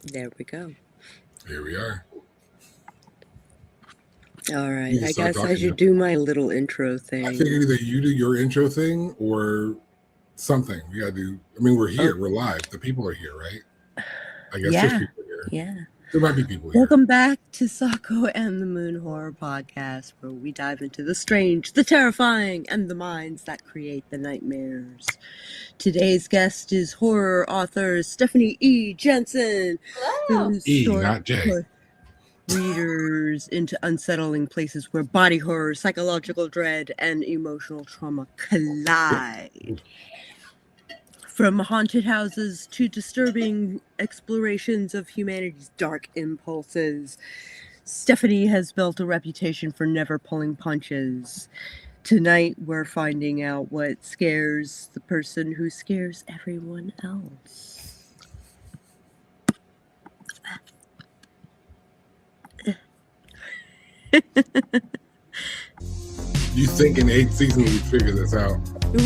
There we go. Here we are. All right. You can I start guess I talking should now. do my little intro I thing. figured either you do your intro thing or something. We gotta do. I mean, we're here. We're live. The people are here, right? I guess there's Yeah. people here. Yeah. There might be people here. Welcome back to Sako and the Moon Horror Podcast, where we dive into the strange, the terrifying, and the minds that create the nightmares. Today's guest is horror author Stephanie E Jensen, whose E, story not J. put readers into unsettling places where body horror, psychological dread, and emotional trauma collide. From haunted houses to disturbing explorations of humanity's dark impulses, Stephanie has built a reputation for never pulling punches. Tonight, we're finding out what scares the person who scares everyone else. You think in 8 seasons we'd figure this out? I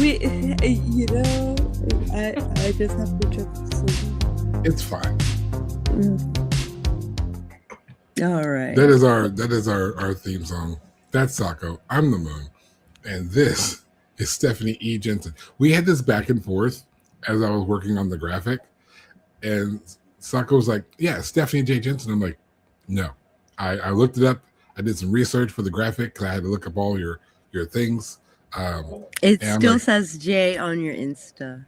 just have to check the It's fine. All right. That is our theme song. That's Sako. I'm the moon. And this is Stephanie E Jensen. We had this back and forth as I was working on the graphic. And Sako was like, yeah, Stephanie J. Jensen. I'm like, no. I looked it up. I did some research for the graphic because I had to look up all your things. It still says J on your Insta.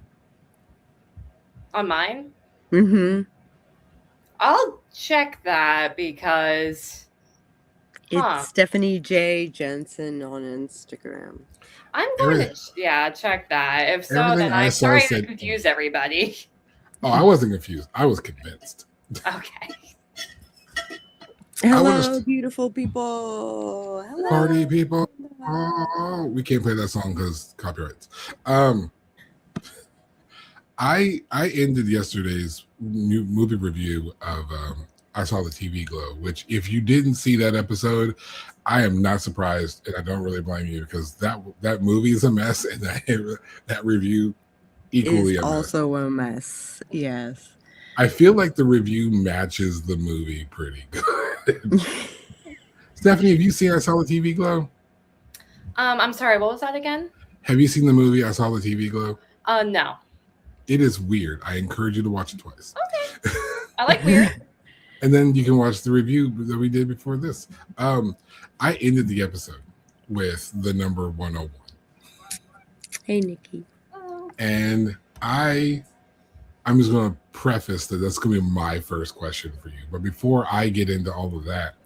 On mine? Mm-hmm. I'll check that because it's Stephanie J. Jensen on Instagram. I'm going to check that. If so, then I'm sorry to confuse everybody. Oh, I wasn't confused. I was convinced. Okay. Hello, beautiful people. Hello. Party people. Oh, we can't play that song because copyrights. I ended yesterday's movie review of I Saw the TV Glow, which if you didn't see that episode, I am not surprised, and I don't really blame you because that movie is a mess, and that review equally is also a mess. Yes. I feel like the review matches the movie pretty good. Stephanie, have you seen I Saw the TV Glow? I'm sorry, what was that again? Have you seen the movie I Saw the TV Glow? No. It is weird. I encourage you to watch it twice. Okay. I like weird. And then you can watch the review that we did before this. I ended the episode with the number 101. Hey, Nikki. And I'm just going to preface that that's going to be my first question for you. But before I get into all of that,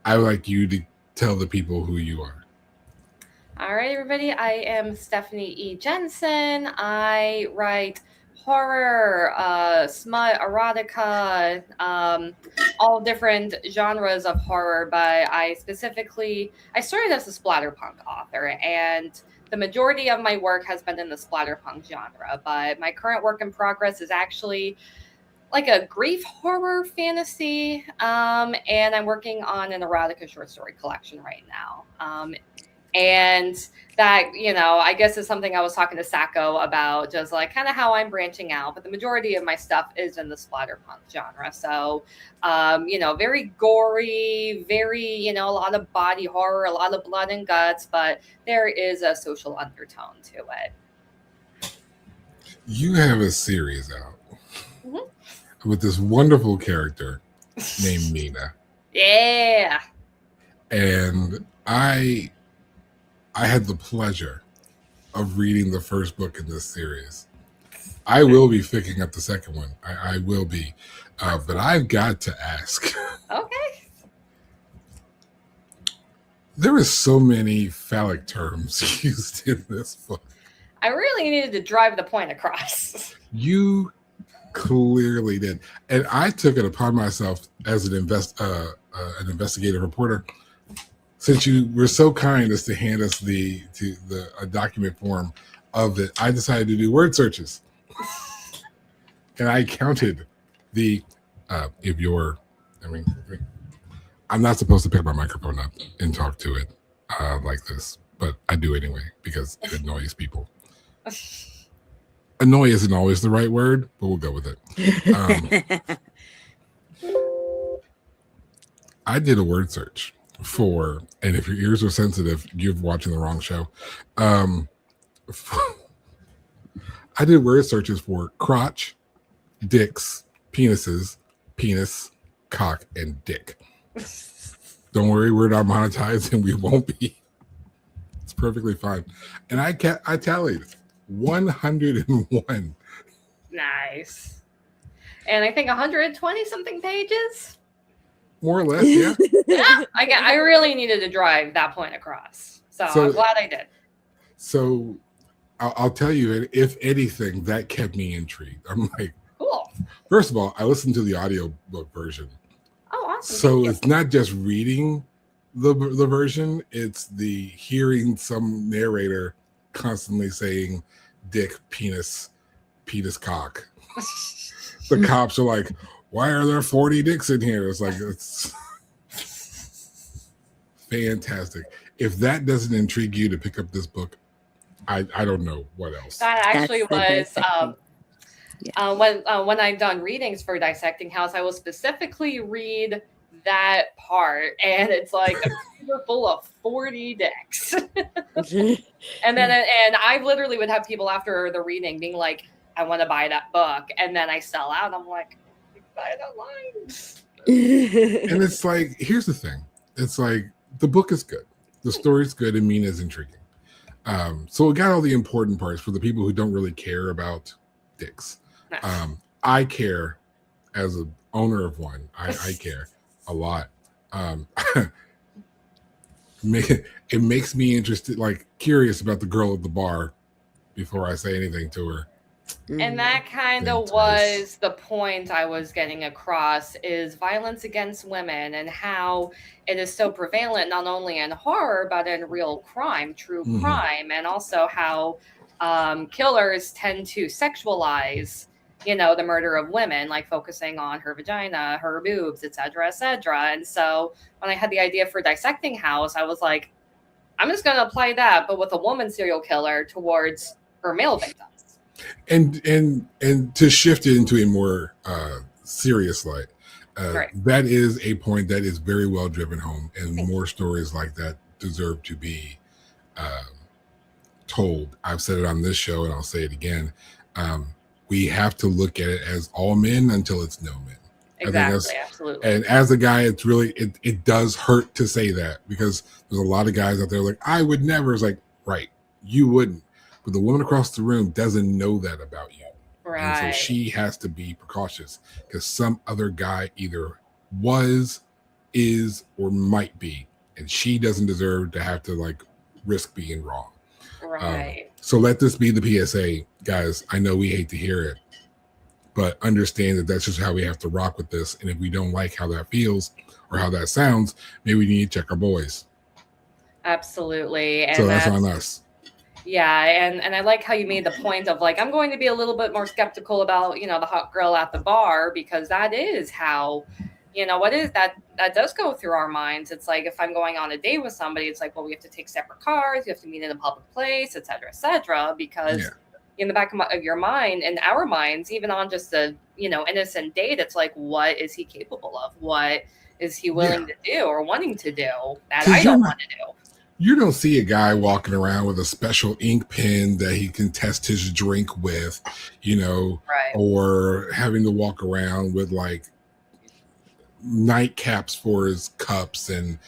I would like you to tell the people who you are. All right, everybody. I am Stephanie E Jensen. I write horror, smut, erotica, all different genres of horror. But I started as a splatterpunk author, and the majority of my work has been in the splatterpunk genre. But my current work in progress is actually like a grief horror fantasy, and I'm working on an erotica short story collection right now. And that, I guess is something I was talking to Sako about, just like kind of how I'm branching out. But the majority of my stuff is in the splatterpunk genre. So, very gory, very, a lot of body horror, a lot of blood and guts, but there is a social undertone to it. You have a series out with this wonderful character named Nina. Yeah. And I had the pleasure of reading the first book in this series. I will be picking up the second one. I will be. But I've got to ask. Okay. There are so many phallic terms used in this book. I really needed to drive the point across. You clearly did. And I took it upon myself as an investigative reporter, since you were so kind as to hand us a document form of it, I decided to do word searches. And I counted I'm not supposed to pick my microphone up and talk to it like this, but I do anyway because it annoys people. Annoy isn't always the right word, but we'll go with it. I did a word search for, and if your ears are sensitive, you're watching the wrong show. I did word searches for crotch, dicks, penises, penis, cock, and dick. Don't worry, we're not monetized and we won't be. It's perfectly fine. And I tallied 101. Nice. And I think 120 something pages. More or less, yeah. Yeah, I really needed to drive that point across. So I'm glad I did. So I'll tell you, if anything, that kept me intrigued. I'm like, cool. First of all, I listened to the audiobook version. Oh, awesome. So it's not just reading the version, it's the hearing some narrator constantly saying dick, penis, cock. The cops are like, why are there 40 dicks in here? It's like, it's fantastic. If that doesn't intrigue you to pick up this book, I don't know what else. That actually was when I've done readings for Dissecting House, I will specifically read that part, and it's like a computer full of 40 dicks. and I literally would have people after the reading being like, I want to buy that book, and then I sell out. I'm like, buy it online. And it's like, here's the thing. It's like, the book is good. The story's good, and Mina's intriguing. So it got all the important parts for the people who don't really care about dicks. Nice. I care as an owner of one. I care a lot. It makes me interested, like curious about the girl at the bar before I say anything to her. And that kind of was the point I was getting across, is violence against women and how it is so prevalent, not only in horror, but in real crime, true crime, and also how killers tend to sexualize, the murder of women, like focusing on her vagina, her boobs, etc., etc. And so when I had the idea for Dissecting House, I was like, I'm just going to apply that, but with a woman serial killer towards her male victims. And to shift it into a more serious light, right. That is a point that is very well driven home, and more stories like that deserve to be told. I've said it on this show, and I'll say it again. We have to look at it as all men until it's no men. Exactly, absolutely. And as a guy, it's really it does hurt to say that, because there's a lot of guys out there like, I would never. It's like, right, you wouldn't. But the woman across the room doesn't know that about you. Right. And so she has to be precautious, because some other guy either was, is, or might be, and she doesn't deserve to have to risk being wrong. Right. So let this be the PSA, guys. I know we hate to hear it, but understand that that's just how we have to rock with this. And if we don't like how that feels or how that sounds, maybe we need to check our boys. Absolutely. And so that's on us. Yeah, and I like how you made the point of I'm going to be a little bit more skeptical about, the hot girl at the bar, because that is how, what is that does go through our minds. It's like, if I'm going on a date with somebody, it's like, well, we have to take separate cars, you have to meet in a public place, et cetera, because in the back of your mind, in our minds, even on just a, innocent date, it's like, what is he capable of? What is he willing to do or wanting to do that I don't want to do? You don't see a guy walking around with a special ink pen that he can test his drink with, right. Or having to walk around with nightcaps for his cups and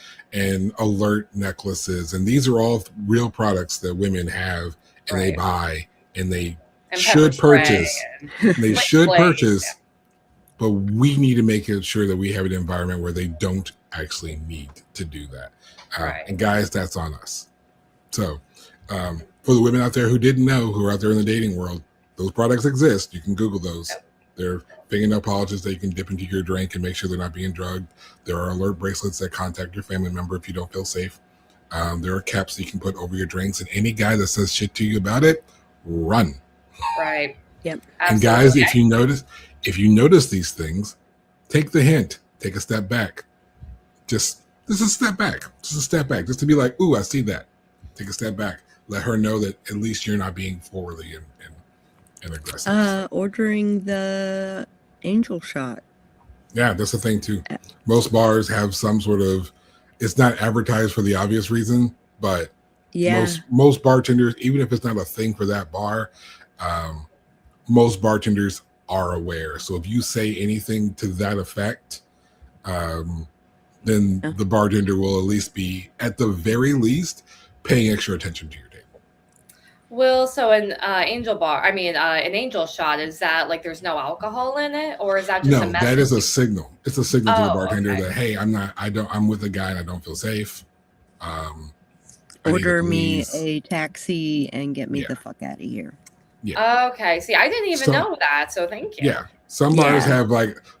alert necklaces. And these are all real products that women have, and they buy, and they should purchase. They should purchase, but we need to make sure that we have an environment where they don't actually need to do that. And guys, that's on us. So for the women out there who didn't know, who are out there in the dating world, those products exist. You can Google those. Yep. They're fingernail polishes that you can dip into your drink and make sure they're not being drugged. There are alert bracelets that contact your family member if you don't feel safe. There are caps that you can put over your drinks, and any guy that says shit to you about it, run. Right. Yep. And guys, if you notice these things, take the hint. Take a step back. Just a step back. Just a step back. Just to be like, ooh, I see that. Take a step back. Let her know that at least you're not being forwardly and and aggressive. Ordering the angel shot. Yeah, that's the thing too. Most bars have some sort of, it's not advertised for the obvious reason, but Yeah. most bartenders, even if it's not a thing for that bar, most bartenders are aware. So if you say anything to that effect, then the bartender will at least be, at the very least, paying extra attention to your table. Well, so an an angel shot, is that like there's no alcohol in it, or is that just a message? That is a signal. It's a signal to the bartender okay. that, hey, I'm with a guy and I don't feel safe. Order me a taxi and get me the fuck out of here. Yeah. Okay. See, I didn't even know that, so thank you. Yeah. Some bars have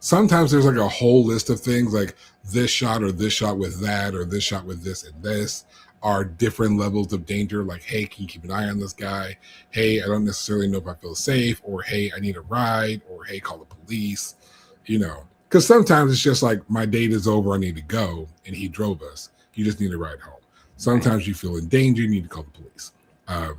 sometimes there's like a whole list of things, like this shot or this shot with that or this shot with this and this are different levels of danger. Like, hey, can you keep an eye on this guy? Hey, I don't necessarily know if I feel safe, or hey, I need a ride, or hey, call the police, because sometimes it's just like my date is over, I need to go, and he drove us. You just need a ride home. Sometimes you feel in danger, you need to call the police.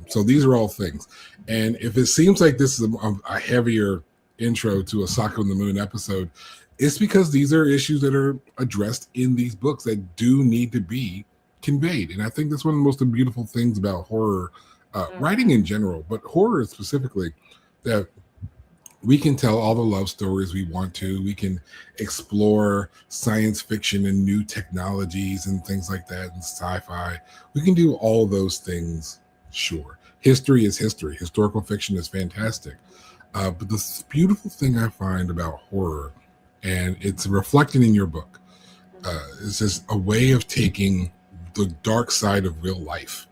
So these are all things. And if it seems like this is a heavier intro to a Sako and the Moon episode, it's because these are issues that are addressed in these books that do need to be conveyed. And I think that's one of the most beautiful things about horror writing in general, but horror specifically, that we can tell all the love stories we want to. We can explore science fiction and new technologies and things like that, and sci-fi. We can do all those things. Sure, history is history. Historical fiction is fantastic. But the beautiful thing I find about horror, and it's reflected in your book, is just a way of taking the dark side of real life,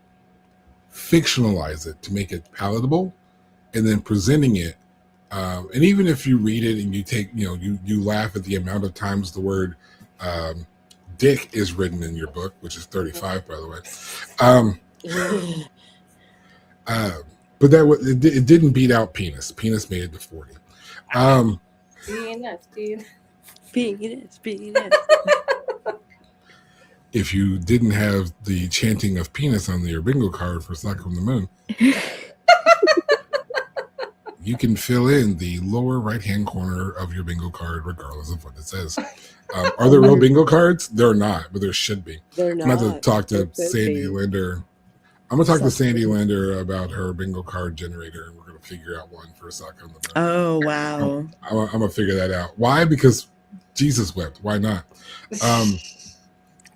fictionalize it to make it palatable, and then presenting it. And even if you read it and you take, you laugh at the amount of times the word dick is written in your book, which is 35, by the way. But it didn't beat out penis. Penis made it to 40. Penis. If you didn't have the chanting of penis on your bingo card for Sako and the Moon, you can fill in the lower right-hand corner of your bingo card, regardless of what it says. Are there real bingo cards? They're not, but there should be. They're not. I'm going to talk to Sandy Linder. I'm going to talk to Sandy Linder about her bingo card generator, and we're going to figure out one for Sako and the Moon. Oh, wow. I'm going to figure that out. Why? Because Jesus wept. Why not?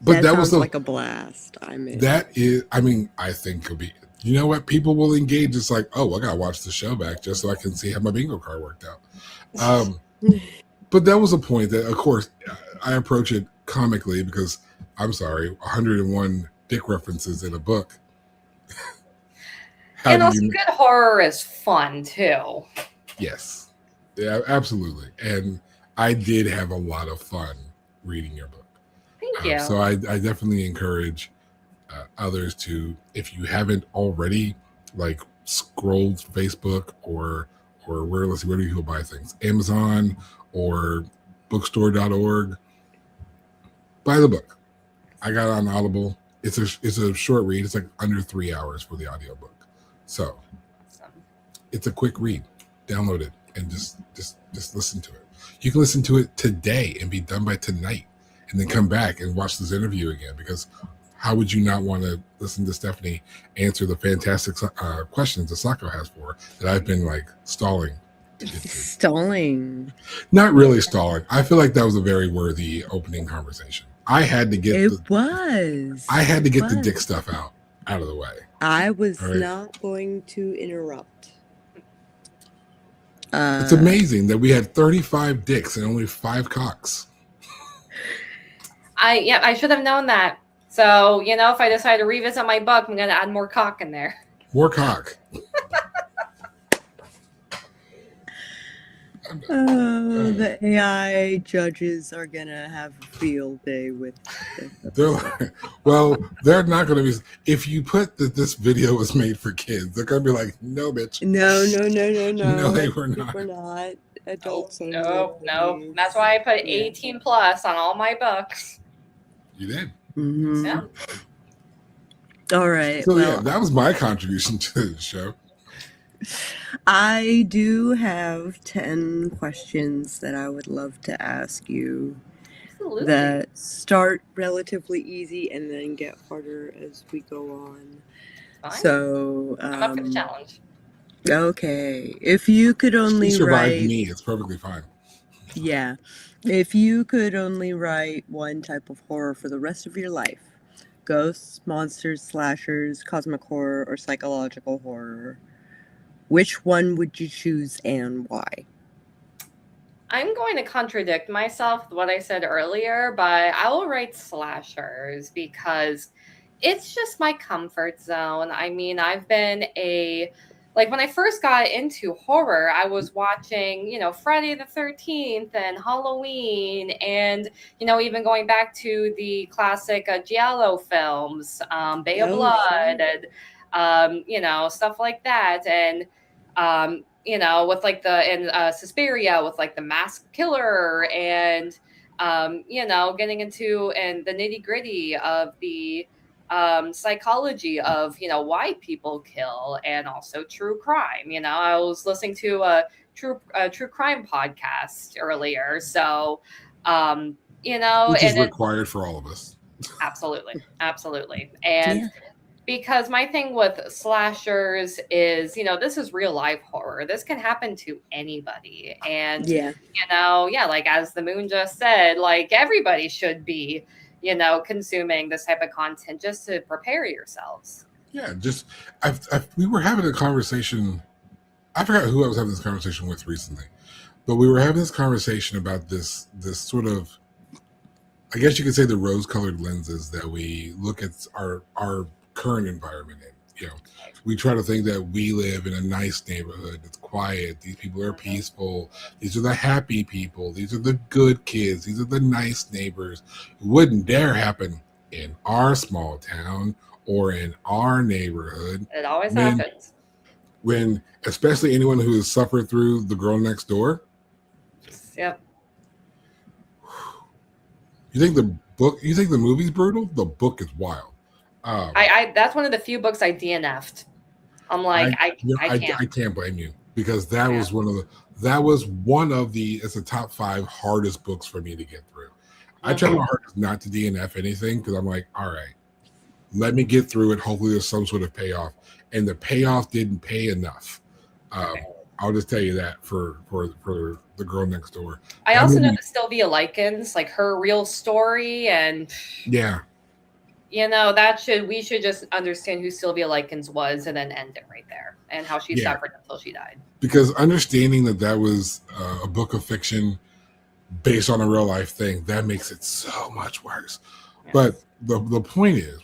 But that was like a blast. I think it'll be, you know what? People will engage. It's like, oh, I got to watch the show back just so I can see how my bingo card worked out. But that was a point that, of course, I approach it comically because, I'm sorry, 101 dick references in a book. And also good horror is fun, too. Yes. Yeah, absolutely. And I did have a lot of fun reading your book. Thank you. So I definitely encourage others to, if you haven't already, like scrolled Facebook or where do people buy things? Amazon or bookstore.org. Buy the book. I got it on Audible. It's a short read. It's like under 3 hours for the audiobook. So it's a quick read. Download it and just listen to it. You can listen to it today and be done by tonight, and then come back and watch this interview again, because how would you not want to listen to Stephanie answer the fantastic questions that Sako has for her that I've been like stalling to get to? Stalling. Not really stalling. I feel like that was a very worthy opening conversation. I had to get the dick stuff out of the way. I was not going to interrupt. It's amazing that we had 35 dicks and only 5 cocks. I should have known that. So, if I decide to revisit my book, I'm going to add more cock in there. More cock. The AI judges are going to have a field day with this. They're not going to be. If you put that this video was made for kids, they're going to be like, no, bitch. No. No, they were not. We're not adults. No. That's why I put 18 plus on all my books. You did. Mm-hmm. Yeah. All right. So that was my contribution to the show. I do have 10 questions that I would love to ask you Absolutely. that start relatively easy and then get harder as we go on. Fine. So, I'm up for the challenge. okay. If you could only She survived write, me. It's perfectly fine. yeah, if you could only write one type of horror for the rest of your life, ghosts, monsters, slashers, cosmic horror, or psychological horror, which one would you choose and why? I'm going to contradict myself with what I said earlier, but I will write slashers because it's just my comfort zone. I mean, I've been like when I first got into horror, I was watching, Friday the 13th and Halloween and, even going back to the classic Giallo films, Bay of Oh, Blood sure. and, stuff like that. And, with like Suspiria with like the masked killer and, getting into and the nitty gritty of the psychology of why people kill and also true crime. I was listening to a true crime podcast earlier, so Which is and it, required for all of us. absolutely and Yeah. because my thing with slashers is, this is real life horror. This can happen to anybody. And, Yeah. like as the moon just said, like everybody should be, consuming this type of content just to prepare yourselves. Yeah, just we were having a conversation. I forgot who I was having this conversation with recently, but we were having this conversation about this sort of, I guess you could say, the rose-colored lenses that we look at our current environment in. We try to think that we live in a nice neighborhood. It's quiet. These people are peaceful. These are the happy people. These are the good kids. These are the nice neighbors. It wouldn't dare happen in our small town or in our neighborhood. It always happens. When, especially anyone who has suffered through The Girl Next Door. Yep. You think the movie's brutal? The book is wild. I that's one of the few books I DNF'd. I'm like, I can't. I can't blame you because that was one of the it's the top 5 hardest books for me to get through. I try my hardest not to DNF anything because I'm like, all right, let me get through it. Hopefully there's some sort of payoff. And the payoff didn't pay enough. I'll just tell you that for The Girl Next Door. I also know that Sylvia Likens, like her real story, and yeah, we should just understand who Sylvia Likens was and then end it right there and how she suffered until she died. Because understanding that was a book of fiction based on a real life thing, that makes it so much worse. Yes. But the point is,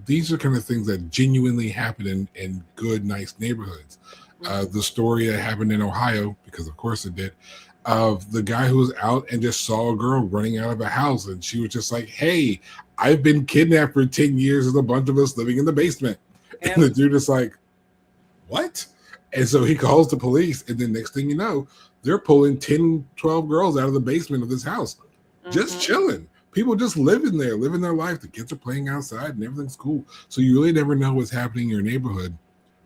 these are kind of things that genuinely happen in good, nice neighborhoods. The story that happened in Ohio, because of course it did, of the guy who was out and just saw a girl running out of a house, and she was just like, "Hey, I've been kidnapped for 10 years with a bunch of us living in the basement." Yep. And the dude is like, "What?" And so he calls the police, and then next thing you know, they're pulling 10, 12 girls out of the basement of this house, just chilling. People just living there, living their life. The kids are playing outside and everything's cool. So you really never know what's happening in your neighborhood,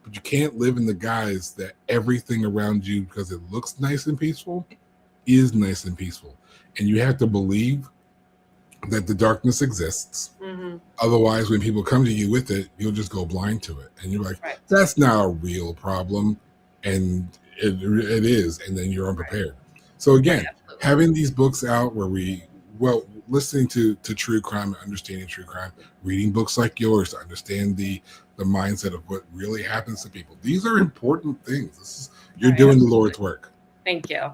but you can't live in the guise that everything around you, because it looks nice and peaceful, is nice and peaceful. And you have to believe that the darkness exists. Otherwise, when people come to you with it, you'll just go blind to it. And you're like, that's not a real problem. And it is. And then you're unprepared. So again, having these books out where listening to true crime and understanding true crime, reading books like yours to understand the mindset of what really happens to people. These are important things. You're doing the Lord's work. Thank you.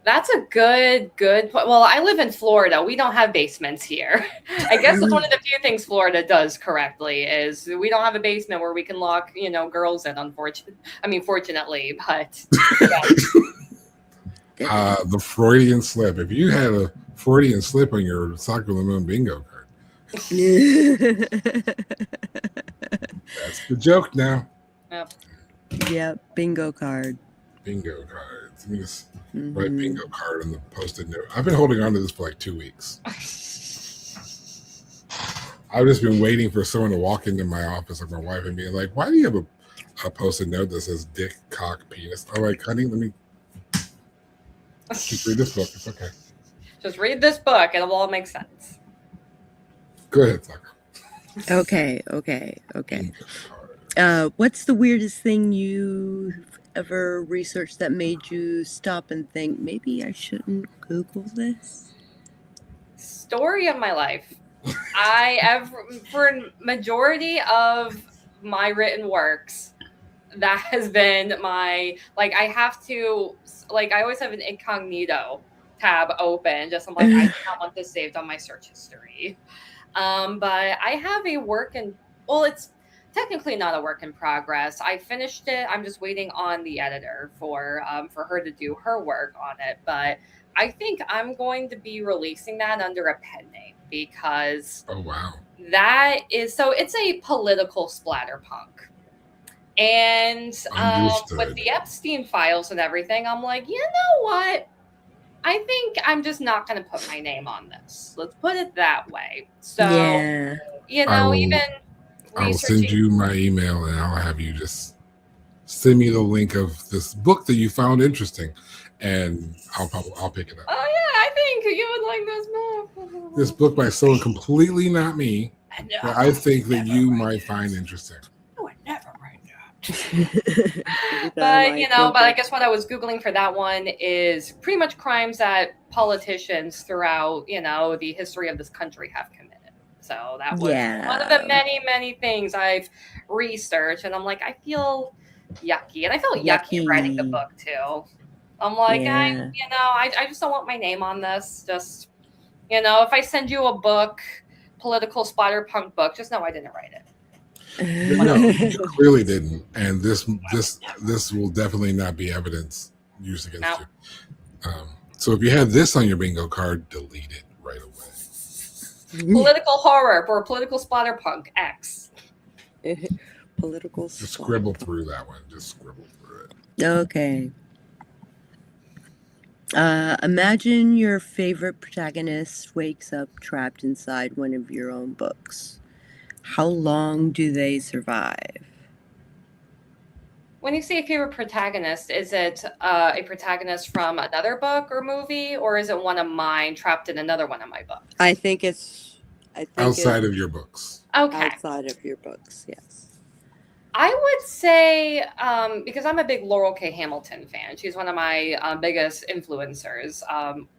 That's a good point. Well, I live in Florida. We don't have basements here. I guess that's one of the few things Florida does correctly is we don't have a basement where we can lock, girls in, fortunately, but yeah. The Freudian slip. If you had a Freudian slip on your Sako the Moon bingo card. That's the joke now. Yep, bingo card. Bingo cards. Let me just write bingo card on the post-it note. I've been holding on to this for like 2 weeks. I've just been waiting for someone to walk into my office, like my wife, and be like, "Why do you have a post-it note that says "dick, cock, penis." I'm like, honey, let me just read this book. It's okay. Just read this book, and it'll all make sense. Go ahead, Sako. Okay. What's the weirdest thing you've ever researched that made you stop and think, maybe I shouldn't Google this? Story of my life. I have, for majority of my written works, that has been my, like, I have to, like, I always have an incognito tab open, just I'm like, I do not want this saved on my search history. But I have a work in, well, it's technically not a work in progress. I finished it. I'm just waiting on the editor for her to do her work on it. But I think I'm going to be releasing that under a pen name because Oh wow. that is, so it's a political splatterpunk. And with the Epstein files and everything, I'm like, you know what? I think I'm just not going to put my name on this. Let's put it that way. So, Yeah. you know, I will send you my email and I'll have you just send me the link of this book that you found interesting, and I'll pick it up. Oh yeah, I think you would like this book. This book by someone completely not me that I think that you might find interesting. I would never write that. But you know, but I guess what I was Googling for that one is pretty much crimes that politicians throughout, you know, the history of this country have committed. So that was one of the many, many things I've researched. And I'm like, I feel yucky. And I felt yucky writing the book too. I'm like, I just don't want my name on this. Just, you know, if I send you a book, political splatterpunk book, just know I didn't write it. No, you clearly didn't. And this will definitely not be evidence used against you. So if you had this on your bingo card, delete it right away. Political horror or political splatterpunk X. Political. Just scribble through that one. Just scribble through it. Okay. Imagine your favorite protagonist wakes up trapped inside one of your own books. How long do they survive? When you say favorite protagonist, is it a protagonist from another book or movie, or is it one of mine trapped in another one of my books? I think outside of your books. Okay. Outside of your books, yes. I would say, because I'm a big Laurel K. Hamilton fan, she's one of my biggest influencers,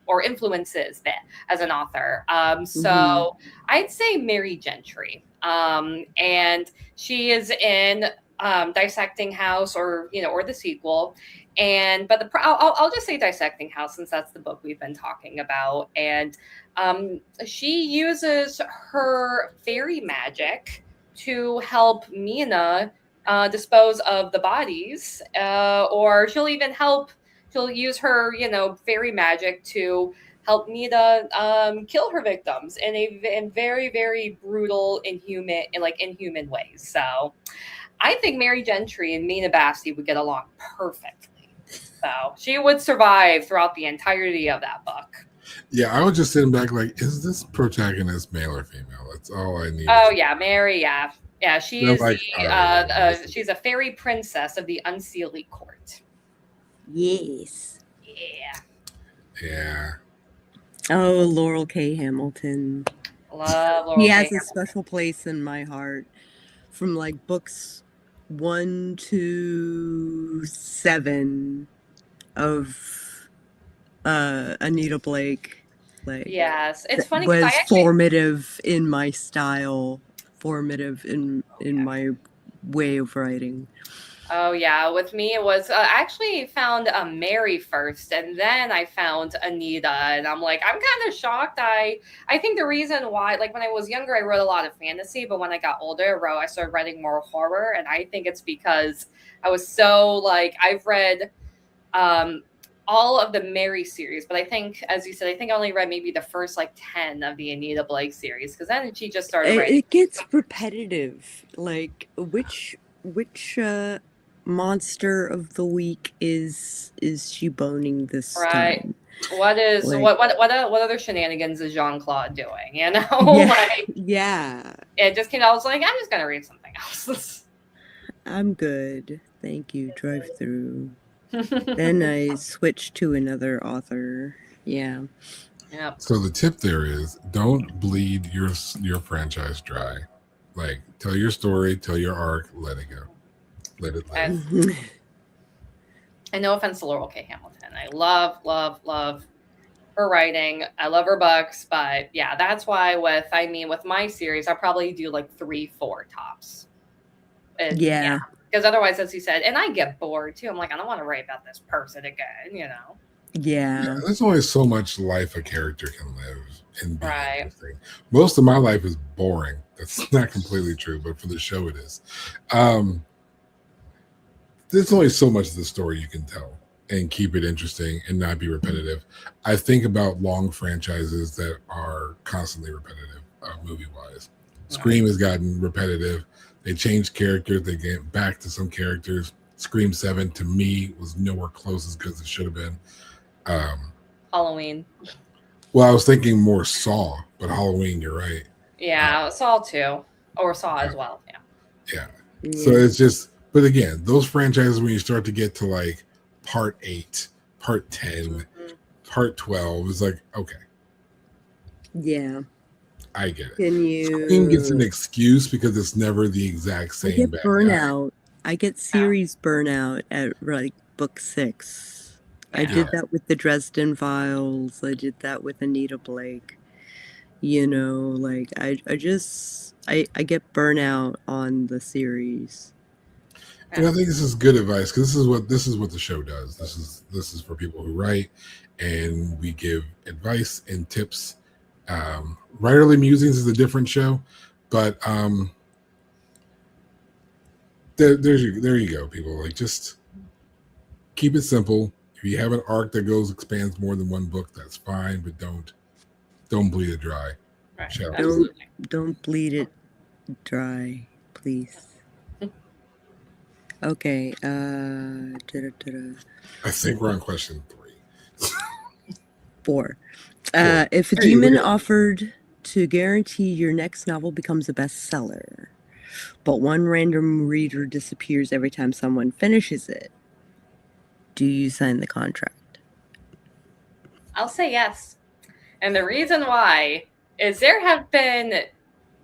or influences as an author. So I'd say Mary Gentry. And she is in Dissecting House, or the sequel. But I'll just say Dissecting House, since that's the book we've been talking about. And she uses her fairy magic to help Mina dispose of the bodies, or she'll use her, fairy magic to help Mina kill her victims in very, very brutal, inhuman ways. So I think Mary Gentry and Mina Basti would get along perfectly. So she would survive throughout the entirety of that book. Yeah, I was just sitting back like, is this protagonist male or female? That's all I need. Oh yeah, Mary. Yeah. She is she's a fairy princess of the Unseelie Court. Yes. Yeah. Oh, Laurel K. Hamilton. Love Laurel He K. has Hamilton. a special place in my heart, from like books 1 to 7 of Anita Blake. Like, yes, it's funny was because formative in my style, formative in my way of writing. Oh yeah, with me it was I actually found Mary first, and then I found Anita, and I'm like, I'm kind of shocked. I think the reason why, like when I was younger, I wrote a lot of fantasy, but when I got older, I started writing more horror, and I think it's because I was so like, I've read all of the Mary series, but I think, as you said, I think I only read maybe the first 10 of the Anita Blake series, because then she just started writing. It gets repetitive. Like which monster of the week is she boning this time? What is what other shenanigans is Jean-Claude doing? Yeah. It just came out. I was like, I'm just gonna read something else. I'm good. Thank you. Drive through. Then I switched to another author. Yeah. Yep. So the tip there is don't bleed your franchise dry. Like, tell your story, tell your arc, let it go. Let it live. And no offense to Laurel K. Hamilton. I love, love, love her writing. I love her books. But yeah, that's why with my series, I probably do like 3-4 tops. Yeah. Because otherwise, as you said, and I get bored too. I'm like, I don't want to write about this person again, you know? Yeah. There's only so much life a character can live and be Right. interesting. Most of my life is boring. That's not completely true, but for the show it is. There's only so much of the story you can tell and keep it interesting and not be repetitive. I think about long franchises that are constantly repetitive, movie-wise. Scream has gotten repetitive. They changed characters. They get back to some characters. Scream 7, to me, was nowhere close as good as it should have been. Halloween. Well, I was thinking more Saw, but Halloween, you're right. Yeah, Saw too. Or Saw as well, yeah. So it's just, but again, those franchises, when you start to get to like part 8, part 10, part 12, it's like, okay. Yeah. I get it. Scream gets an excuse because it's never the exact same. I get burnout. I get series burnout at like book 6. I did that with the Dresden Files. I did that with Anita Blake. You know, like I get burnout on the series. And I think this is good advice because this is what the show does. This is for people who write, and we give advice and tips. Writerly Musings is a different show, but there you go, people. Like, just keep it simple. If you have an arc that expands more than one book, that's fine, but don't bleed it dry. Right. Don't bleed it dry, please. Okay. I think we're on question 3. 4. If a demon offered to guarantee your next novel becomes a bestseller, but one random reader disappears every time someone finishes it, do you sign the contract? I'll say yes. And the reason why is there have been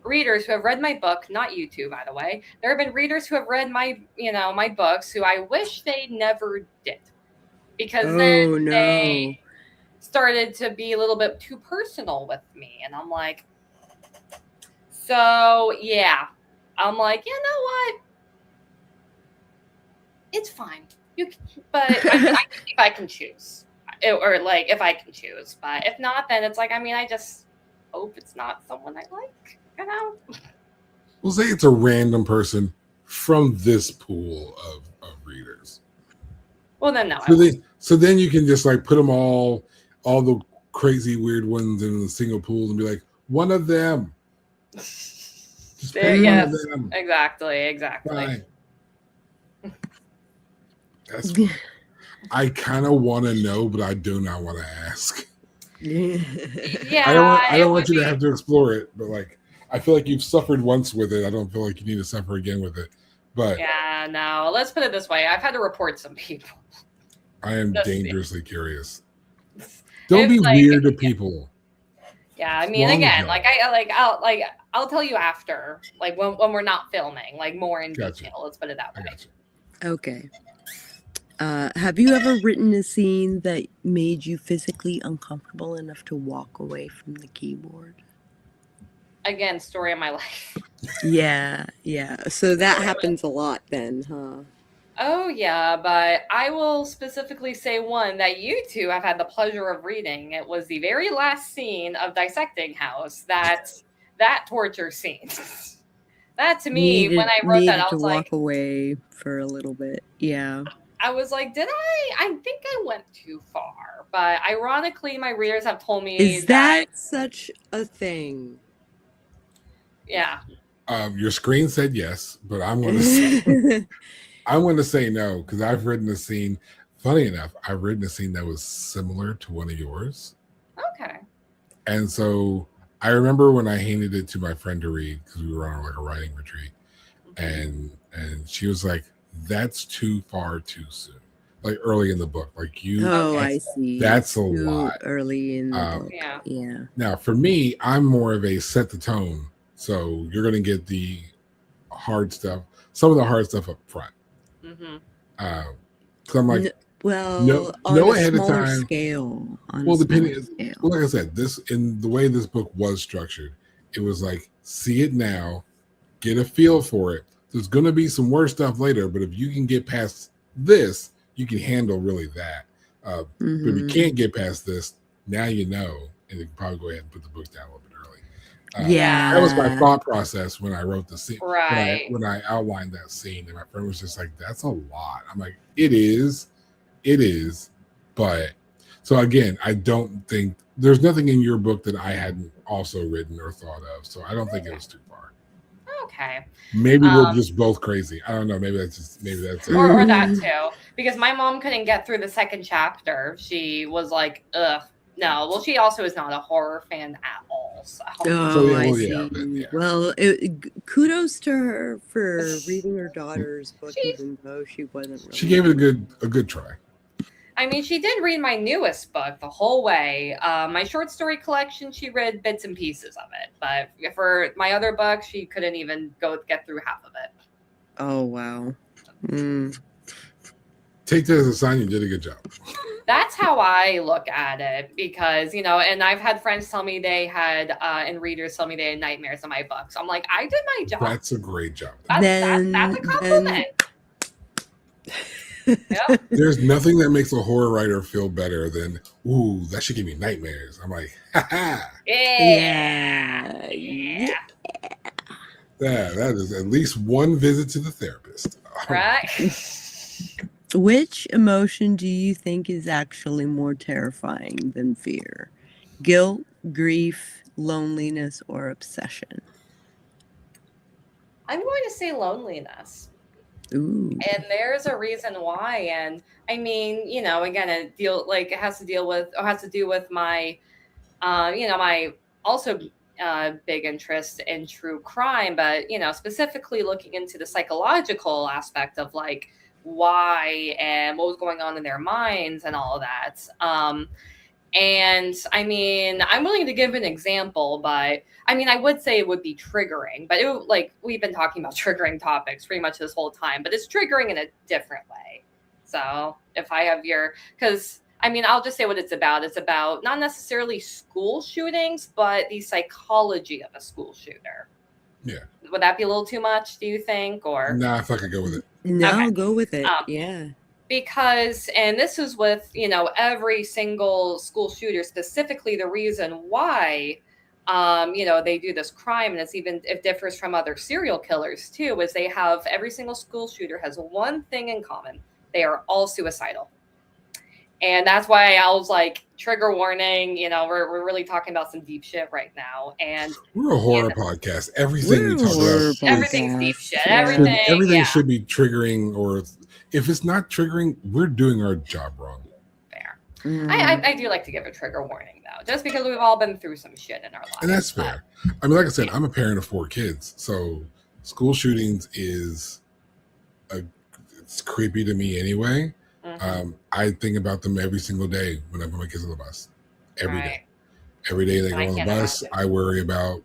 readers who have read my book, not you two, by the way. There have been readers who have read my books who I wish they never did. Because then they started to be a little bit too personal with me. And I'm like, so yeah. I'm like, you know what? It's fine. But if I can choose. Or like if I can choose. But if not, then it's like, I just hope it's not someone I like, you know? We'll say it's a random person from this pool of readers. Well, then no. So then you can just like put them all the crazy weird ones in a single pool and be like, one of them. Just pick one of them. Exactly. Fine. I kind of want to know, but I do not want to ask. Yeah, I don't want you to have to explore it, but like, I feel like you've suffered once with it. I don't feel like you need to suffer again with it. But yeah, no. Let's put it this way: I've had to report some people. I am dangerously curious. Don't be weird to people. Yeah, again, I'll tell you after, like when we're not filming, like more in detail. Let's put it that way. Okay. Have you ever written a scene that made you physically uncomfortable enough to walk away from the keyboard? Again, story of my life. Yeah. So that happens a lot then, huh? Oh, yeah, but I will specifically say one that you two have had the pleasure of reading. It was the very last scene of Dissecting House. That torture scene. That to me, when I wrote that, I was like, walk away for a little bit. Yeah. I was like, did I think I went too far. But ironically, my readers have told me Is that such a thing? Yeah. Your screen said yes, but I'm going to say I'm going to say no, because I've written a scene. Funny enough, I've written a scene that was similar to one of yours. Okay. And so I remember when I handed it to my friend to read, because we were on like a writing retreat, and she was like, "That's too far too soon." Like early in the book, like you. Oh, Okay. I see. That's a Too lot. early in the book. Yeah. Yeah. Now, for me, I'm more of a set the tone. So you're going to get the hard stuff, some of the hard stuff up front. Mm-hmm. So I'm like, well, on know a ahead of smaller time. scale. On Well, a smaller depending, scale. well, like I said, this in the way this book was structured, it was like, see it now, get a feel for it. There's going to be some worse stuff later, but if you can get past this, you can handle really that. But if you can't get past this, now you know, and you can probably go ahead and put the book down a little bit early. Yeah. That was my thought process when I wrote the scene. Right. When I outlined that scene, and my friend was just like, "That's a lot." I'm like, "It is, but." So again, I don't think there's nothing in your book that I hadn't also written or thought of. So I don't think it was too far. Okay. Maybe we're just both crazy. I don't know. Maybe that's it. Or that too. Because my mom couldn't get through the second chapter. She was like, ugh, no. Well, she also is not a horror fan at all. So. Oh, yeah, I well, see. yeah, but, yeah. Well, kudos to her for reading her daughter's book, even though she wasn't. Really She gave it a good try. I mean, she did read my newest book the whole way. My short story collection, she read bits and pieces of it. But for my other book, she couldn't even get through half of it. Oh, wow. Take that as a sign you did a good job. That's how I look at it because, and I've had friends tell me they had, and readers tell me they had nightmares in my books. I'm like, I did my job. That's a great job. That's a compliment. Yep. There's nothing that makes a horror writer feel better than, ooh, that should give me nightmares. I'm like, ha ha. Yeah. Yeah, that is at least one visit to the therapist. Right. Which emotion do you think is actually more terrifying than fear? Guilt, grief, loneliness, or obsession? I'm going to say loneliness. Ooh. And there's a reason why. And I mean, again, it has to do with my, my also big interest in true crime, but, specifically looking into the psychological aspect of like why and what was going on in their minds and all of that. And I mean, I'm willing to give an example, but I mean, I would say it would be triggering, but we've been talking about triggering topics pretty much this whole time, but it's triggering in a different way. So if I have because I mean, I'll just say what it's about. It's about not necessarily school shootings, but the psychology of a school shooter. Yeah. Would that be a little too much, do you think? Or nah, if I could go with it. No, Okay. go with it. Yeah. Because, and this is with, every single school shooter, specifically the reason why, they do this crime, and it differs from other serial killers too, is every single school shooter has one thing in common. They are all suicidal. And that's why I was like, trigger warning, we're really talking about some deep shit right now. And we're a horror podcast. Everything we talk about, everything's deep shit. Everything should be triggering, or if it's not triggering, we're doing our job wrong. Fair. I do like to give a trigger warning though, just because we've all been through some shit in our lives. And that's fair. I mean, like I said, I'm a parent of 4 kids, so school shootings it's creepy to me anyway. Mm-hmm. I think about them every single day when I put my kids on the bus. Every day. Every day they go on the bus, I worry about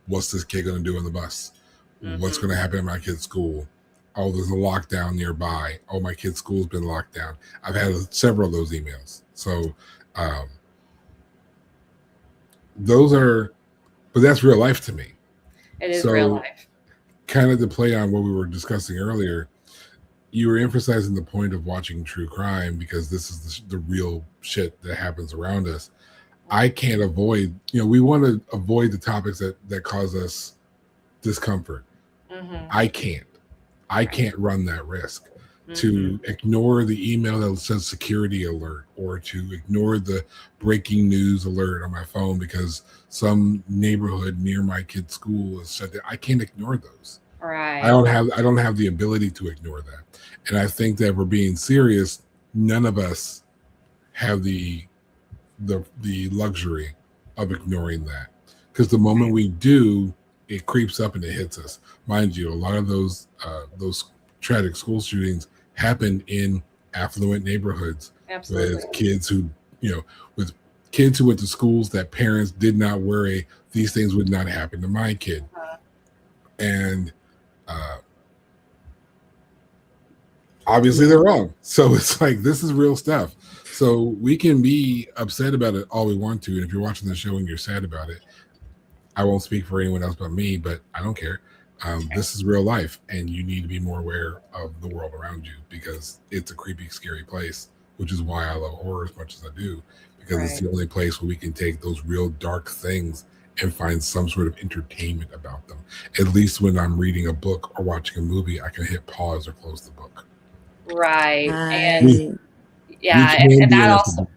what's this kid going to do on the bus? Mm-hmm. What's going to happen at my kid's school? Oh, there's a lockdown nearby. Oh, my kid's school's been locked down. I've had several of those emails. So but that's real life to me. It is real life. Kind of to play on what we were discussing earlier, you were emphasizing the point of watching true crime because this is the real shit that happens around us. I can't avoid, we want to avoid the topics that cause us discomfort. Mm-hmm. I can't run that risk. Mm-hmm. To ignore the email that says security alert, or to ignore the breaking news alert on my phone because some neighborhood near my kid's school is shut down. I can't ignore those. Right. I don't have the ability to ignore that. And I think that we're being serious. None of us have the luxury of ignoring that, because the moment we do, it creeps up and it hits us. Mind you, a lot of those tragic school shootings happen in affluent neighborhoods Absolutely. with kids who, with kids who went to schools that parents did not worry these things would not happen to my kid. And obviously they're wrong. So it's like, this is real stuff. So we can be upset about it all we want to. And if you're watching the show and you're sad about it, I won't speak for anyone else but me, but I don't care. This is real life, and you need to be more aware of the world around you, because it's a creepy, scary place, which is why I love horror as much as I do, because it's the only place where we can take those real dark things and find some sort of entertainment about them. At least when I'm reading a book or watching a movie, I can hit pause or close the book. Right. Right. And that also,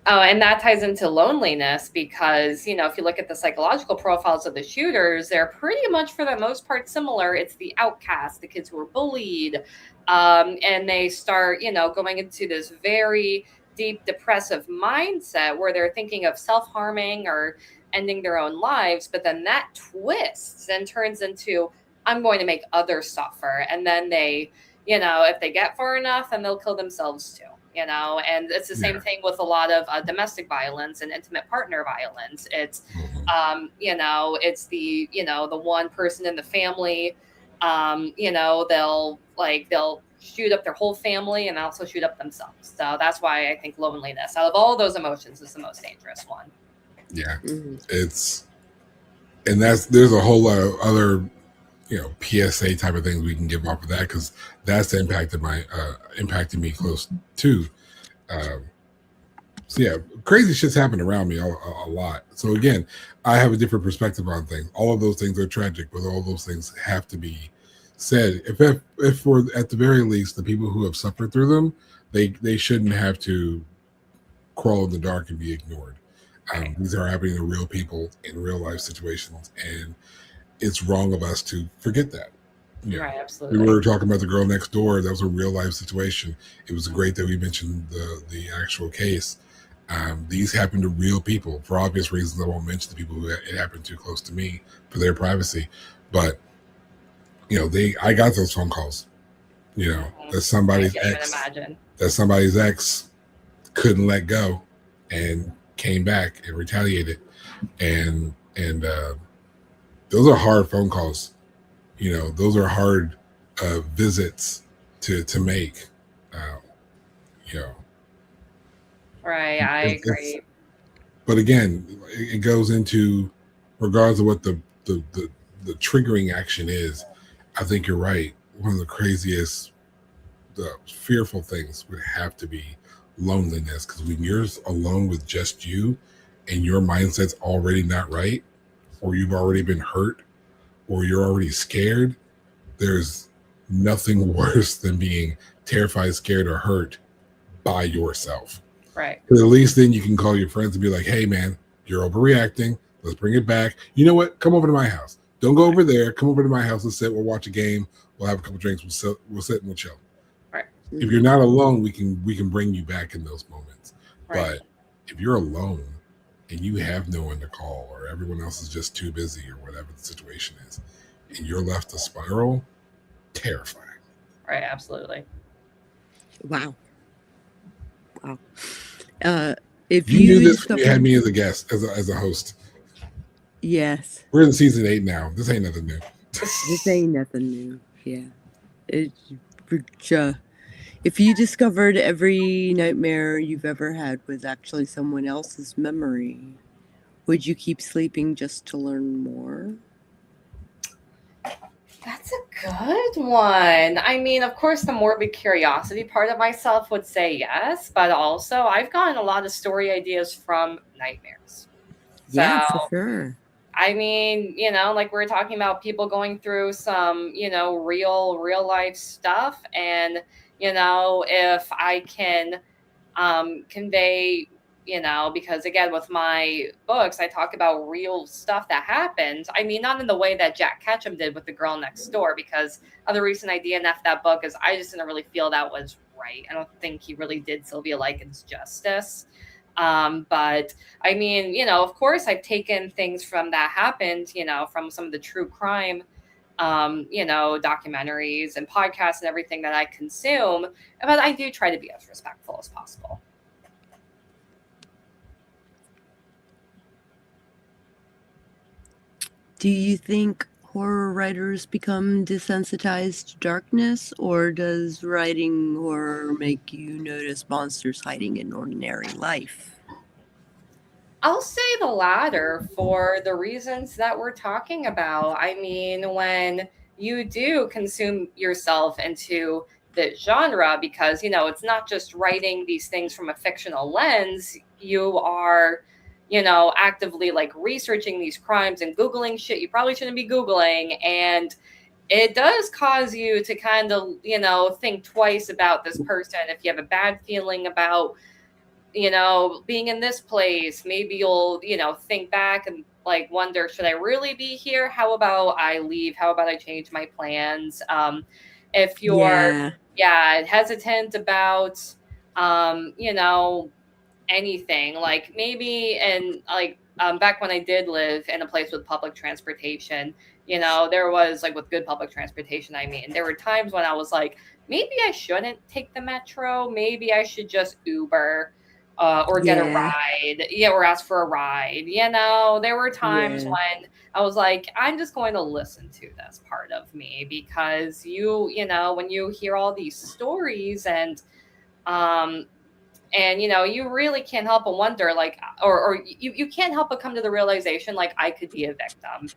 and that ties into loneliness, because, if you look at the psychological profiles of the shooters, they're pretty much for the most part similar. It's the outcasts, the kids who were bullied, and they start, going into this very deep depressive mindset where they're thinking of self-harming or ending their own lives. But then that twists and turns into, I'm going to make others suffer. And then they, if they get far enough, then they'll kill themselves too. And it's the same thing with a lot of domestic violence and intimate partner violence. It's, it's the, the one person in the family, they'll shoot up their whole family and also shoot up themselves. So that's why I think loneliness, out of all those emotions, is the most dangerous one. Yeah, there's a whole lot of other, PSA type of things we can give off of that, because that's impacted me close too. So yeah, crazy shit's happened around me a lot. So again, I have a different perspective on things. All of those things are tragic, but all those things have to be said. If for at the very least, the people who have suffered through them, they shouldn't have to crawl in the dark and be ignored. These are happening to real people in real life situations, and it's wrong of us to forget that. Right, absolutely. We were talking about the girl next door. That was a real life situation. It was great that we mentioned the actual case. These happen to real people for obvious reasons. I won't mention the people who it happened to close to me for their privacy, but I got those phone calls. That somebody's ex couldn't let go and came back and retaliated, and those are hard phone calls. Those are hard visits to make. Right, I agree. But again, it goes into, regardless of what the triggering action is, I think you're right. One of the craziest, the fearful things would have to be loneliness, because when you're alone with just you and your mindset's already not right, or you've already been hurt, or you're already scared, there's nothing worse than being terrified, scared, or hurt by yourself. Right. But at least then you can call your friends and be like, hey man, you're overreacting. Let's bring it back. You know what? Come over to my house. Don't go over there. Come over to my house. Let's sit. We'll watch a game. We'll have a couple drinks. We'll sit and we'll chill. Right. If you're not alone, we can bring you back in those moments. Right. But if you're alone and you have no one to call, or everyone else is just too busy, or whatever the situation is, and you're left to spiral, terrifying. Right, absolutely. Wow. If you knew this when you had me as a guest, as a host. Yes. We're in season 8 now. This ain't nothing new. This ain't nothing new. Yeah. If you discovered every nightmare you've ever had was actually someone else's memory, would you keep sleeping just to learn more? That's a good one. I mean, of course, the morbid curiosity part of myself would say yes, but also I've gotten a lot of story ideas from nightmares. Yeah, for sure. I mean, like we were talking about people going through some, real life stuff. And, if I can convey, because again, with my books, I talk about real stuff that happened. I mean, not in the way that Jack Ketchum did with the girl next door, because the reason I DNF'd that book is I just didn't really feel that was right. I don't think he really did Sylvia Likens justice. But I mean, you know, of course, I've taken things from that happened, you know, from some of the true crime, you know, documentaries and podcasts and everything that I consume. But I do try to be as respectful as possible. Do you think horror writers become desensitized to darkness, or does writing horror make you notice monsters hiding in ordinary life? I'll say the latter for the reasons that we're talking about. I mean, when you do consume yourself into the genre, because, you know, it's not just writing these things from a fictional lens, you are, you know, actively like researching these crimes and Googling shit you probably shouldn't be Googling. And it does cause you to kind of, you know, think twice about this person. If you have a bad feeling about, you know, being in this place, maybe you'll, you know, think back and like wonder, should I really be here? How about I leave? How about I change my plans? If you're, hesitant about, you know, anything, like maybe, and like, back when I did live in a place with public transportation, you know, there was like with good public transportation, I mean, there were times when I was like, maybe I shouldn't take the metro. Maybe I should just Uber. Or get a ride, or ask for a ride. You know, there were times when I was like, I'm just going to listen to this part of me, because you know, when you hear all these stories and you know, you really can't help but wonder, like, or you can't help but come to the realization, like, I could be a victim.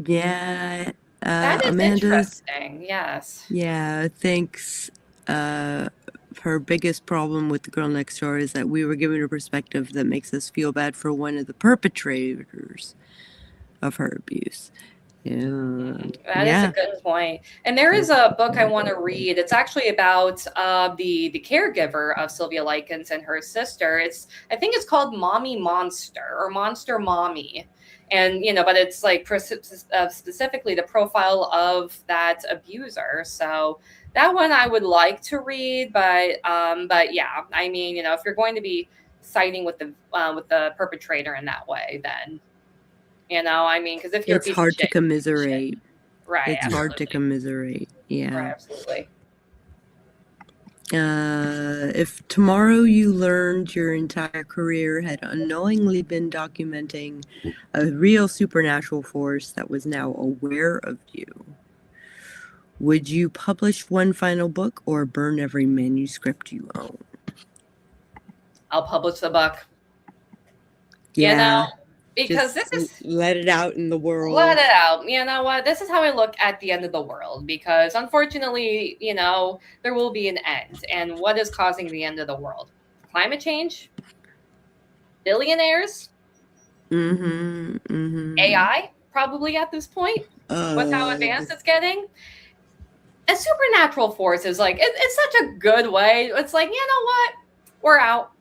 Yeah. That is Amanda's, interesting. Yes. yeah, thanks. Her biggest problem with The Girl Next Door is that we were given a perspective that makes us feel bad for one of the perpetrators of her abuse. That is a good point. And there is a book I want to read. It's actually about the caregiver of Sylvia Likens and her sister. I think it's called Mommy Monster or Monster Mommy. And, you know, but it's like specifically the profile of that abuser. So that one I would like to read, but yeah, I mean, you know, if you're going to be siding with the perpetrator in that way, then, you know, I mean, because if you're it's hard to commiserate. Right. It's hard to commiserate. Yeah. Right, absolutely. If tomorrow you learned your entire career had unknowingly been documenting a real supernatural force that was now aware of you, would you publish one final book or burn every manuscript you own? I'll publish the book. Yeah. You know, because just this is let it out in the world. Let it out. You know what? This is how I look at the end of the world, because unfortunately, you know, there will be an end. And what is causing the end of the world? Climate change? Billionaires? AI, probably at this point, with how advanced it's getting. A supernatural force is like, it's such a good way. It's like, you know what? We're out.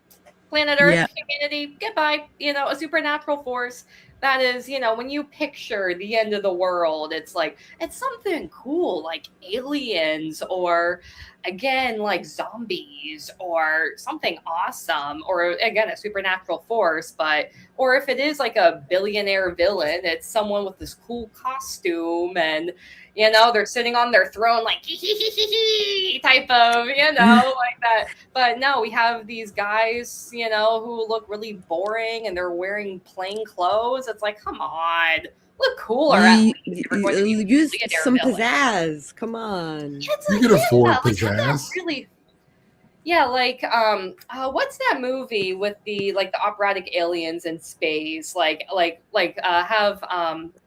Planet Earth, humanity, goodbye. You know, a supernatural force that is, you know, when you picture the end of the world, it's like, it's something cool, like aliens, or again, like zombies, or something awesome, or again, a supernatural force. But, or if it is like a billionaire villain, it's someone with this cool costume, and, you know, they're sitting on their throne, like type of, you know, like that. But no, we have these guys, you know, who look really boring and they're wearing plain clothes. It's like, come on, look cooler. Use some pizzazz. Come on. You can afford pizzazz. Really. Yeah, like what's that movie with the like the operatic aliens in space? Have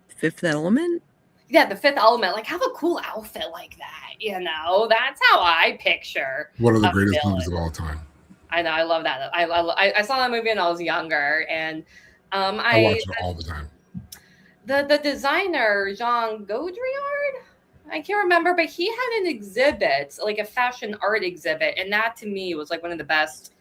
Fifth Element? Yeah, the Fifth Element. Like, have a cool outfit like that, you know? That's how I picture one of the greatest movies of all time. I know, I love that. I saw that movie when I was younger, and I watch it all the time. The designer, Jean Gaudriard, I can't remember, but he had an exhibit, like a fashion art exhibit, and that to me was like one of the best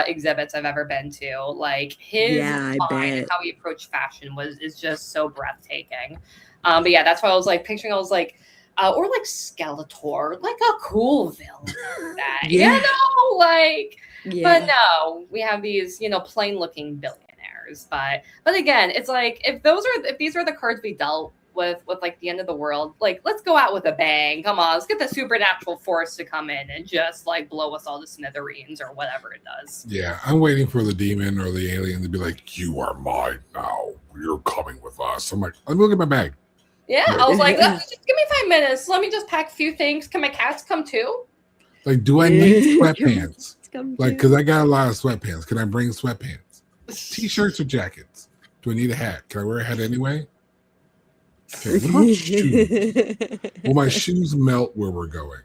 exhibits I've ever been to. Like his mind and how he approached fashion is just so breathtaking. But yeah, that's why I was like picturing. I was like, or like Skeletor, like a cool villain like that, Yeah. like. Yeah. But no, we have these, plain looking billionaires. But again, it's like if these are the cards we dealt with like the end of the world, like let's go out with a bang. Come on, let's get the supernatural force to come in and just like blow us all to smithereens or whatever it does. Yeah, I'm waiting for the demon or the alien to be like, "You are mine now. You're coming with us." I'm like, let me look at my bag. Yeah, I was like, just give me 5 minutes. Let me just pack a few things. Can my cats come too? Like, do I need sweatpants? Like, because too. I got a lot of sweatpants. Can I bring sweatpants? T-shirts or jackets? Do I need a hat? Can I wear a hat anyway? Okay, what about shoes? Will my shoes melt where we're going?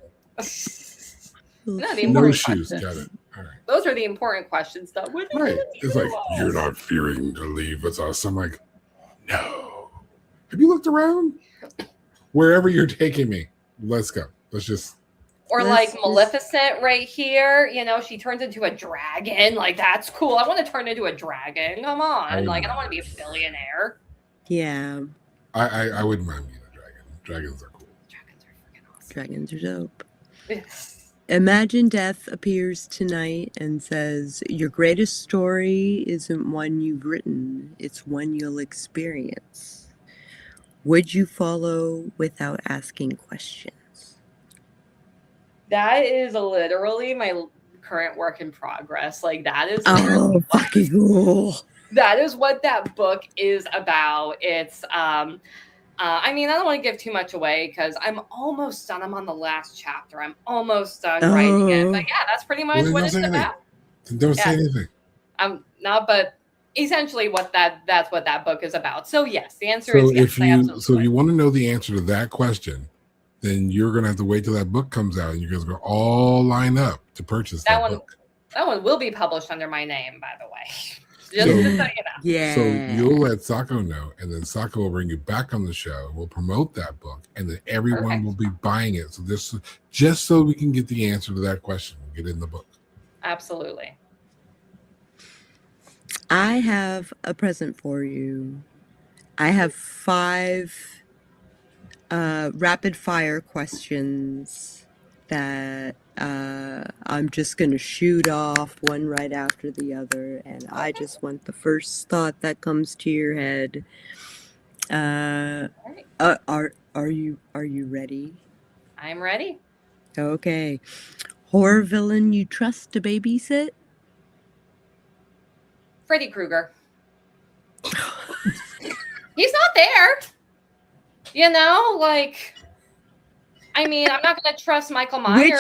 No shoes. Got it. All right. Those are the important questions, though. Right. It's like, you're not fearing to leave with us. I'm like, no. Have you looked around? Wherever you're taking me, let's go. Or like Maleficent right here, she turns into a dragon. Like, that's cool. I want to turn into a dragon. Come on. I don't want to be a billionaire. Yeah. I wouldn't mind being a dragon. Dragons are cool. Dragons are freaking awesome. Dragons are dope. Imagine Death appears tonight and says, "Your greatest story isn't one you've written, it's one you'll experience. Would you follow without asking questions?" That is literally my current work in progress. Like, that is fucking cool. That is what that book is about. It's I don't want to give too much away because I'm almost done. I'm on the last chapter. I'm almost done writing it. But yeah, that's pretty much what it's about. Don't say anything. But essentially that's what that book is about. So yes, the answer is yes. If you want to know the answer to that question, then you're gonna have to wait till that book comes out and you guys are gonna all line up to purchase that book. That one will be published under my name, by the way. Just so you know. Yeah. So you'll let Sako know, and then Sako will bring you back on the show. We'll promote that book, and then everyone will be buying it. So this just so we can get the answer to that question. We'll get in the book. Absolutely. I have a present for you. I have 5 rapid fire questions that I'm just going to shoot off one right after the other, and I just want the first thought that comes to your head. Are you ready? I'm ready. Okay. Horror villain you trust to babysit? Freddy Krueger. He's not there. I'm not going to trust Michael Myers.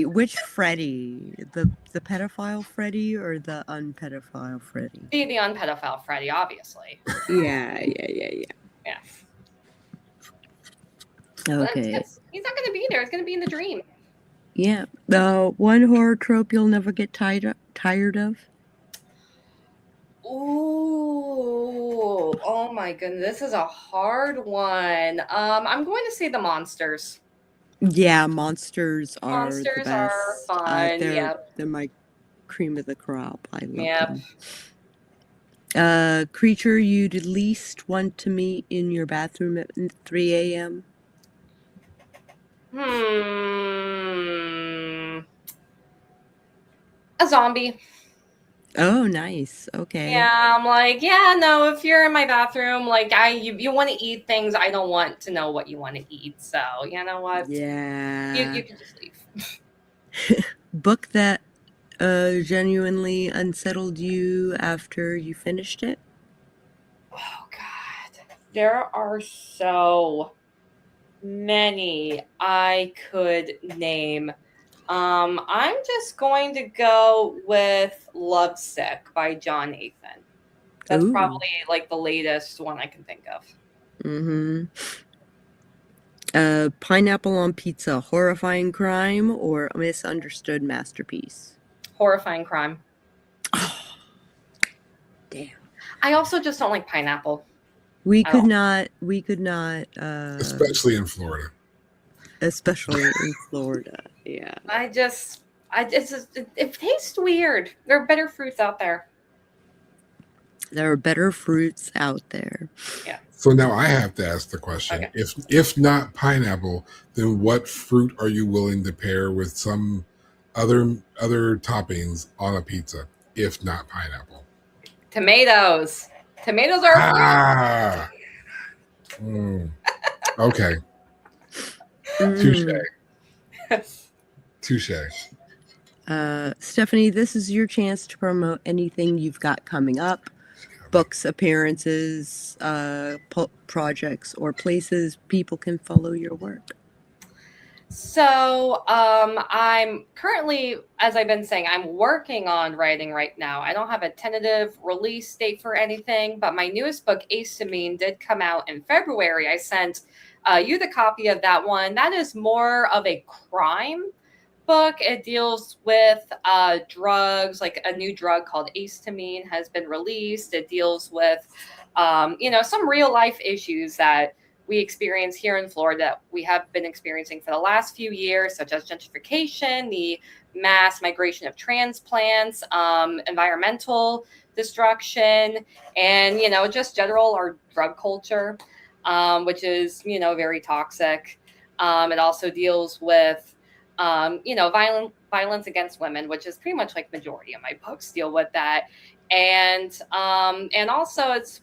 Which Freddy? The pedophile Freddy or the unpedophile Freddy? The unpedophile Freddy, obviously. Yeah. Okay. He's not going to be there. It's going to be in the dream. Yeah. One horror trope you'll never get tired of? Ooh. Oh my goodness. This is a hard one. I'm going to say the monsters. Yeah, monsters are the best. Are fun. They're my cream of the crop. I love them. Creature you'd least want to meet in your bathroom at 3 a.m.? A zombie. Oh, nice. Okay. Yeah, I'm like, no, if you're in my bathroom, like you want to eat things, I don't want to know what you want to eat. So, you know what? Yeah. You can just leave. Book that genuinely unsettled you after you finished it? Oh, God. There are so many I could name. I'm just going to go with Lovesick by John Nathan. That's probably like the latest one I can think of. Pineapple on pizza, horrifying crime or a misunderstood masterpiece? Horrifying crime. Oh, damn. I also just don't like pineapple. We could not. Especially in Florida. Yeah. It tastes weird. There are better fruits out there. There are better fruits out there. Yeah. So now I have to ask the question: Okay. if not pineapple, then what fruit are you willing to pair with some other toppings on a pizza? If not pineapple, Tomatoes. Tomatoes are a fruit. ah, okay, touche, touche. Stephanie, this is your chance to promote anything you've got coming up. Books, appearances, projects, or places people can follow your work. So I'm currently, as I've been saying, I'm working on writing right now. I don't have a tentative release date for anything, but my newest book, Histamine, did come out in February. I sent you the copy of that one. That is more of a crime book. It deals with drugs, like a new drug called histamine has been released. It deals with, some real life issues that we experience here in Florida that we have been experiencing for the last few years, such as gentrification, the mass migration of transplants, environmental destruction, and, just general our drug culture, which is, very toxic. It also deals with violence against women, which is pretty much like majority of my books deal with that. And also it's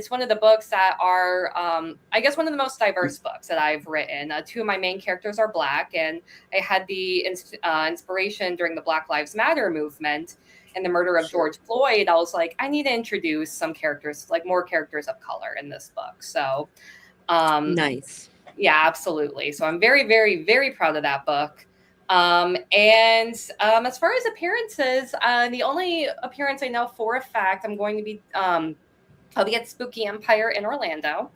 one of the books that are, I guess, one of the most diverse books that I've written. Two of my main characters are Black, and I had the inspiration during the Black Lives Matter movement and the murder of George Floyd. I was like, I need to introduce some characters, like more characters of color in this book. So nice. Yeah, absolutely. So I'm very, very, very proud of that book. And as far as appearances, the only appearance I know for a fact, I'm going to be, I'll be at Spooky Empire in Orlando,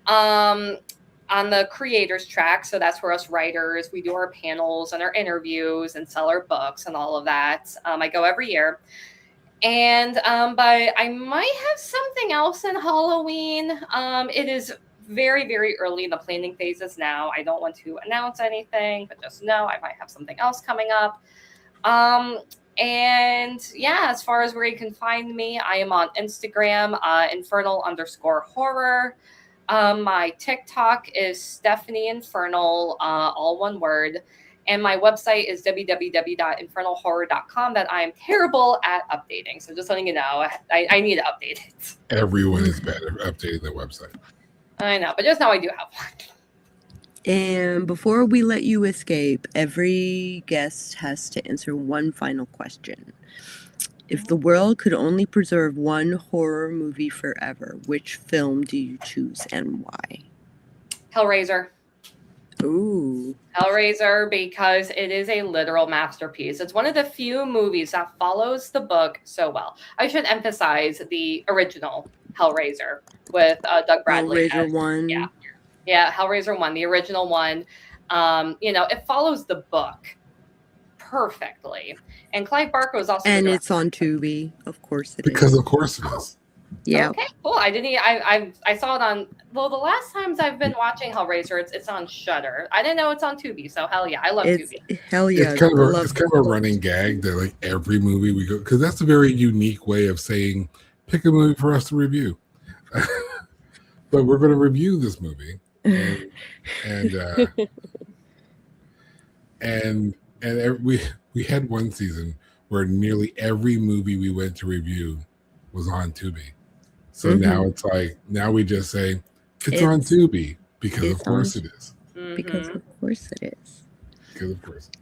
on the creators track. So that's where us writers, we do our panels and our interviews and sell our books and all of that. I go every year. And but I might have something else in Halloween. It is very, very early in the planning phases now. I don't want to announce anything, but just know I might have something else coming up. And yeah, as far as where you can find me, I am on Instagram, infernal_horror. My TikTok is Stephanie Infernal, all one word. And my website is www.infernalhorror.com that I am terrible at updating. So just letting you know, I need to update it. Everyone is bad at updating their website. I know, but just now I do have one. And before we let you escape, every guest has to answer one final question. If the world could only preserve one horror movie forever, which film do you choose and why? Hellraiser. Ooh. Hellraiser, because it is a literal masterpiece. It's one of the few movies that follows the book so well. I should emphasize the original Hellraiser with Doug Bradley. Hellraiser 1. Yeah, Hellraiser 1, the original one. It follows the book perfectly. And Clive Barker was also and it's on Tubi, of course it because is. Of course it is. Yeah. Okay, cool. I saw it on, well, the last times I've been watching Hellraiser, it's on Shudder. I didn't know it's on Tubi, so hell yeah, I love Tubi. Hell yeah. It's kind of a running gag that like every movie we go, because that's a very unique way of saying pick a movie for us to review. But we're going to review this movie, and we had one season where nearly every movie we went to review was on Tubi. So now it's like, now we just say it's on Tubi because of course it is. Because of course it is. Because of course it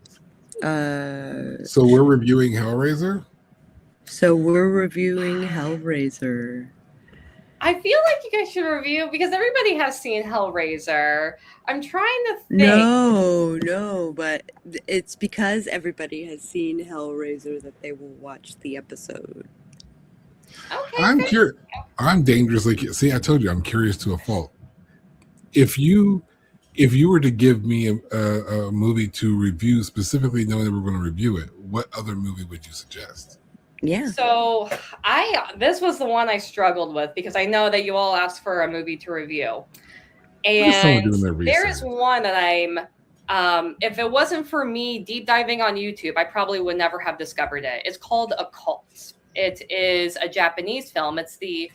is. So we're reviewing Hellraiser? I feel like you guys should review, because everybody has seen Hellraiser. I'm trying to think. No, but it's because everybody has seen Hellraiser that they will watch the episode. Okay. I'm curious. I'm dangerously. See, I told you, I'm curious to a fault. If you were to give me a movie to review, specifically knowing that we're going to review it, what other movie would you suggest? Yeah. So this was the one I struggled with, because I know that you all asked for a movie to review, and there is one that if it wasn't for me deep diving on YouTube, I probably would never have discovered it. It's called Occult. It is a Japanese film. It's the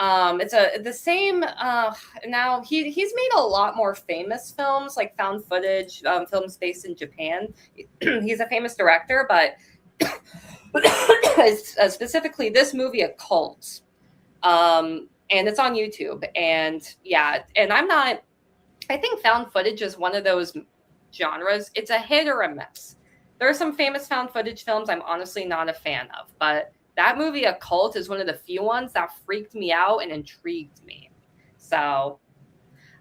It's the same. Now he's made a lot more famous films, like found footage films based in Japan. He's a famous director, but specifically this movie, A Cult, and it's on YouTube. And yeah, and I think found footage is one of those genres. It's a hit or a miss. There are some famous found footage films I'm honestly not a fan of, but that movie, A Cult, is one of the few ones that freaked me out and intrigued me. So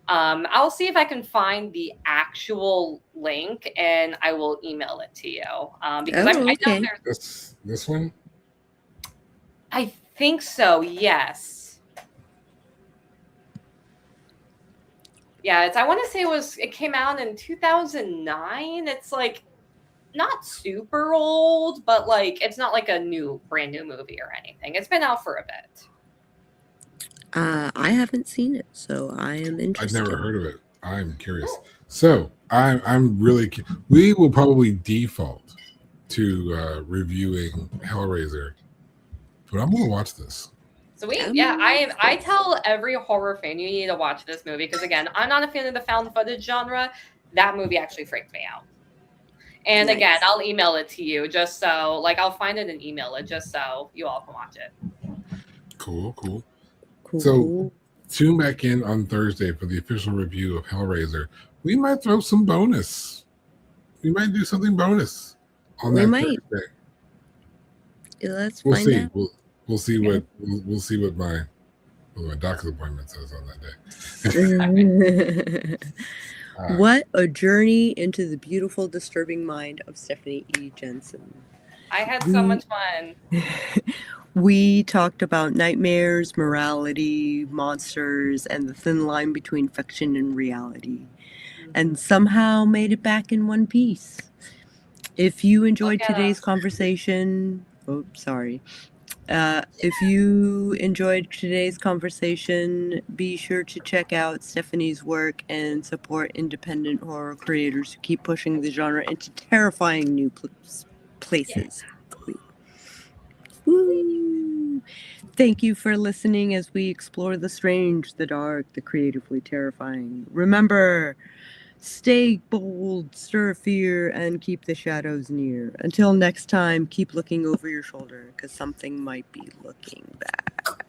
I'll see if I can find the actual link and I will email it to you. Because I know there's this one. I think so. Yes. Yeah, I want to say it came out in 2009. It's like not super old, but like it's not like a brand new movie or anything. It's been out for a bit. I haven't seen it, so I am interested. I've never heard of it. I'm curious. So I'm really. We will probably default to reviewing Hellraiser, but I'm gonna watch this. So I tell every horror fan you need to watch this movie because again, I'm not a fan of the found footage genre. That movie actually freaked me out. And Nice. again, I'll email it to you just so, like, I'll find it and email it just so you all can watch it. Cool. So tune back in on Thursday for the official review of Hellraiser. We might throw some bonus. We might do something bonus on that Thursday. Let's we'll find see. out. We'll see what my doctor's appointment says on that day. What a journey into the beautiful, disturbing mind of Stephanie E Jensen. I had so much fun. We talked about nightmares, morality, monsters, and the thin line between fiction and reality, and somehow made it back in one piece. If you enjoyed today's conversation, if you enjoyed today's conversation, be sure to check out Stephanie's work and support independent horror creators who keep pushing the genre into terrifying new places. Yeah. Woo! Thank you for listening as we explore the strange, the dark, the creatively terrifying. Remember, stay bold, stir fear, and keep the shadows near. Until next time, keep looking over your shoulder, because something might be looking back.